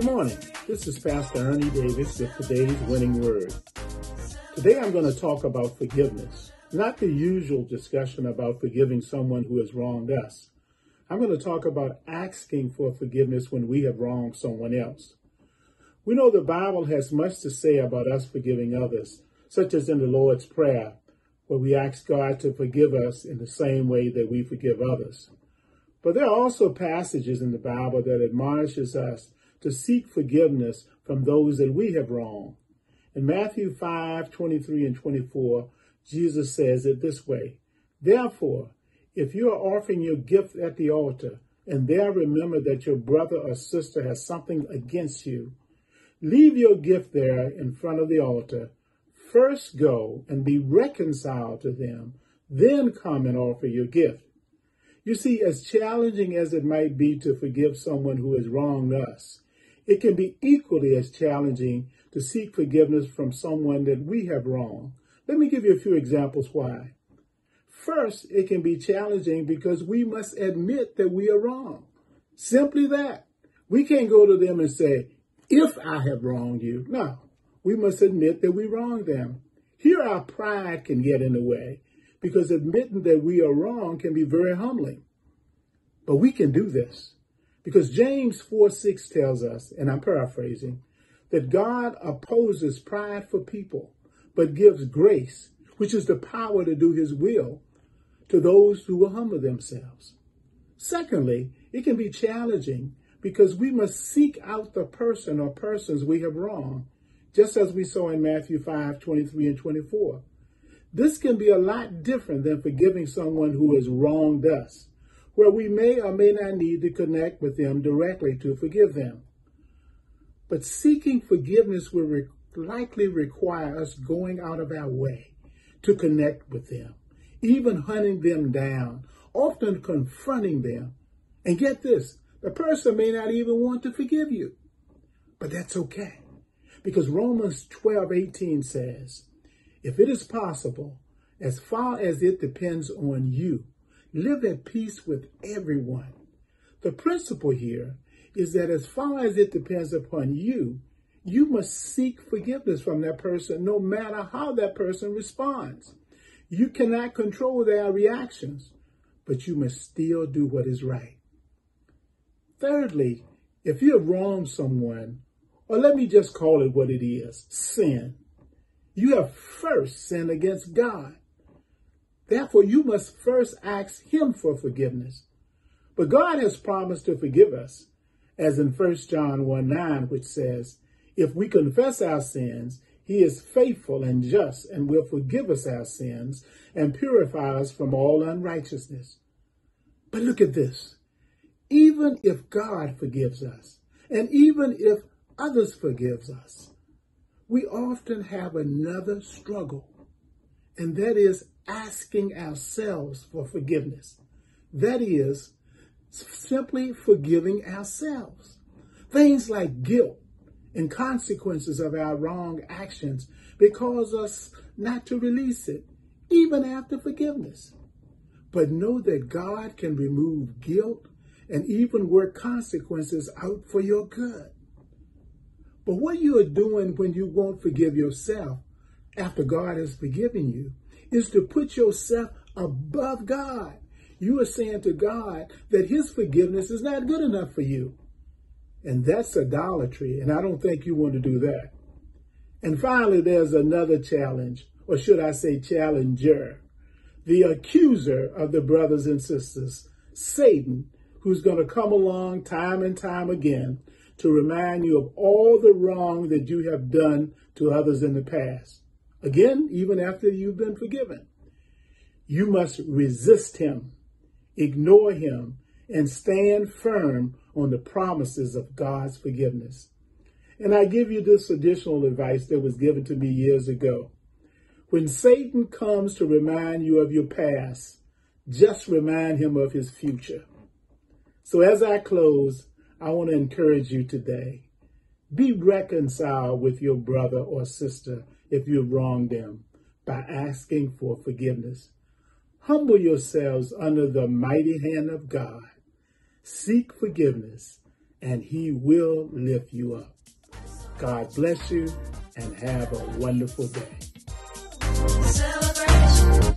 morning. This is Pastor Ernie Davis with today's winning word. Today I'm going to talk about forgiveness, not the usual discussion about forgiving someone who has wronged us. I'm going to talk about asking for forgiveness when we have wronged someone else. We know the Bible has much to say about us forgiving others, such as in the Lord's Prayer, where we ask God to forgive us in the same way that we forgive others. But there are also passages in the Bible that admonishes us to seek forgiveness from those that we have wronged. In Matthew 5:23 and 24, Jesus says it this way: "Therefore, if you are offering your gift at the altar, and there remember that your brother or sister has something against you, leave your gift there in front of the altar. First go and be reconciled to them, then come and offer your gift." You see, as challenging as it might be to forgive someone who has wronged us, it can be equally as challenging to seek forgiveness from someone that we have wronged. Let me give you a few examples why. First, it can be challenging because we must admit that we are wrong. Simply that. We can't go to them and say, "If I have wronged you." No, we must admit that we wronged them. Here our pride can get in the way, because admitting that we are wrong can be very humbling. But we can do this because James 4:6 tells us, and I'm paraphrasing, that God opposes prideful people, but gives grace, which is the power to do his will, to those who will humble themselves. Secondly, it can be challenging because we must seek out the person or persons we have wronged, just as we saw in Matthew 5:23 and 24. This can be a lot different than forgiving someone who has wronged us, where we may or may not need to connect with them directly to forgive them. But seeking forgiveness will likely require us going out of our way to connect with them, even hunting them down, often confronting them. And get this, the person may not even want to forgive you, but that's okay, because Romans 12:18 says, "If it is possible, as far as it depends on you, live at peace with everyone." The principle here is that as far as it depends upon you, you must seek forgiveness from that person, no matter how that person responds. You cannot control their reactions, but you must still do what is right. Thirdly, if you have wronged someone, or let me just call it what it is, sin, you have first sinned against God. Therefore, you must first ask him for forgiveness. But God has promised to forgive us, as in 1 John 1:9, which says, "If we confess our sins, he is faithful and just and will forgive us our sins and purify us from all unrighteousness." But look at this. Even if God forgives us, and even if others forgives us, we often have another struggle, and that is asking ourselves for forgiveness. That is simply forgiving ourselves. Things like guilt and consequences of our wrong actions may cause us not to release it, even after forgiveness. But know that God can remove guilt and even work consequences out for your good. But what you are doing when you won't forgive yourself after God has forgiven you is to put yourself above God. You are saying to God that his forgiveness is not good enough for you. And that's idolatry, and I don't think you want to do that. And finally, there's another challenge, or should I say challenger, the accuser of the brothers and sisters, Satan, who's going to come along time and time again to remind you of all the wrong that you have done to others in the past. Again, even after you've been forgiven. You must resist him, ignore him, and stand firm on the promises of God's forgiveness. And I give you this additional advice that was given to me years ago. When Satan comes to remind you of your past, just remind him of his future. So as I close, I want to encourage you today. Be reconciled with your brother or sister if you've wronged them by asking for forgiveness. Humble yourselves under the mighty hand of God. Seek forgiveness and he will lift you up. God bless you and have a wonderful day. Celebration.